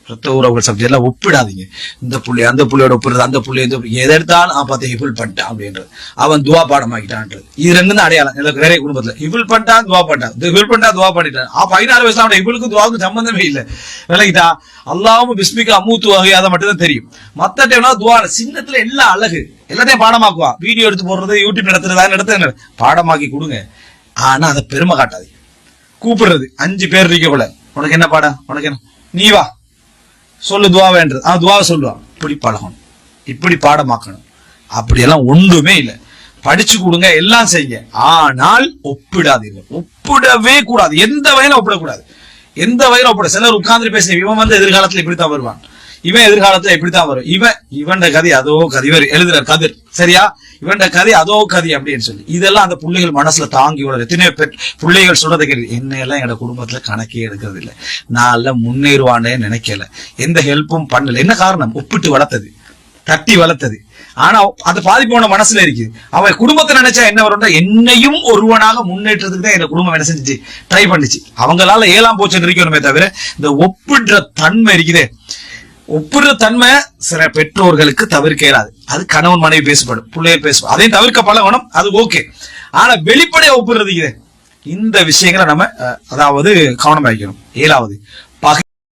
ரத்த உறவுகள் சப்ஜெக்ட் எல்லாம் ஒப்பிடாதீங்க. இந்த புள்ளி அந்த புள்ளியோட ஒப்பிடுறது, அந்த புள்ளி எதை எடுத்தாலும் பார்த்து ஹிபுல் பண்ணிட்டான் அப்படின்றது, அவன் துவா பாடமாக்கிட்டான்றது. இது ரெண்டு தான் அடையாளம் எனக்கு நிறைய குடும்பத்துல. ஹிபுல் பண்ணிட்டான் துவா பண்ணிட்டான், ஹிபுல் பண்ணிட்டா துவா பண்ணிட்டான். 16 வயசுல அவன் ஹிபுலுக்கும் துவாவுக்கும் சம்பந்தமே இல்லை. விளங்கிட்டா? அல்லாஹ்வும் பிஸ்மிகா அமூத்து வகை அதை மட்டும் தான் தெரியும். மத்த டைம்னா துவா சின்னத்துல எல்லாம் அழகு, எல்லாத்தையும் பாடமாக்குவான். வீடியோ எடுத்து போடுறது, யூடியூப் நடத்துறது பாடமாக்கி கொடுங்க. ஆனா அதை பெருமை காட்டாது. கூப்பிடுறது 5 பேர் இருக்க கூட, உனக்கு என்ன பாடம், உனக்கு என்ன, நீ வா சொல்லு துவா வேண்டது, துவாவை சொல்லுவான். இப்படி பழகணும், இப்படி பாடமாக்கணும். அப்படியெல்லாம் ஒன்றுமே இல்லை. படிச்சு கொடுங்க, எல்லாம் செய்யுங்க. ஆனால் ஒப்பிடாதீர்கள், ஒப்பிடவே கூடாது. எந்த வகையில ஒப்பிடக்கூடாது, எந்த வகையில ஒப்பிட. சிலர் உட்கார்ந்து பேச, இவன் எதிர்காலத்துல இப்படித்தான் வருவான், இவன் எதிர்காலத்துல இப்படித்தான் வரும், இவன் கதை அதோ கதை, இவர் எழுதுற கதிர் சரியா, இவன் கதை அதோ கதை அப்படின்னு சொல்லி இதெல்லாம் அந்த பிள்ளைகள் மனசுல தாங்கி விடுறது. எத்தனை பிள்ளைகள் சொல்றதை கேள்வி, என்னையெல்லாம் என்னோட குடும்பத்துல கணக்கே எடுக்கிறது இல்லை, நான் எல்லாம் முன்னேறுவானே நினைக்கல, எந்த ஹெல்ப்பும் பண்ணல. என்ன காரணம்? ஒப்பிட்டு வளர்த்தது, தட்டி வளர்த்தது. ஆனா அது பாதிப்போன மனசுல இருக்குது. அவன் குடும்பத்தை நினைச்சா என்ன வரும்னா, என்னையும் ஒருவனாக முன்னேற்றத்துக்கு தான் என் குடும்பம் என்ன செஞ்சுச்சு, ட்ரை பண்ணிச்சு. அவங்களால ஏலாம் போச்சுன்னு இருக்கணுமே தவிர, இந்த ஒப்பிடுற தன்மை இருக்குதே, ஒப்பிடுற தன்மை சில பெற்றோர்களுக்கு தவிர்க்க இயலாது. அது கணவன் மனைவி பேசப்படும், பிள்ளைகள் பேசப்படும், அதையும் தவிர்க்க பழகணும், அது ஓகே. ஆனா வெளிப்படையா ஒப்பிடுறது இந்த விஷயங்களை நம்ம அதாவது கவனம் வைக்கணும். 7வது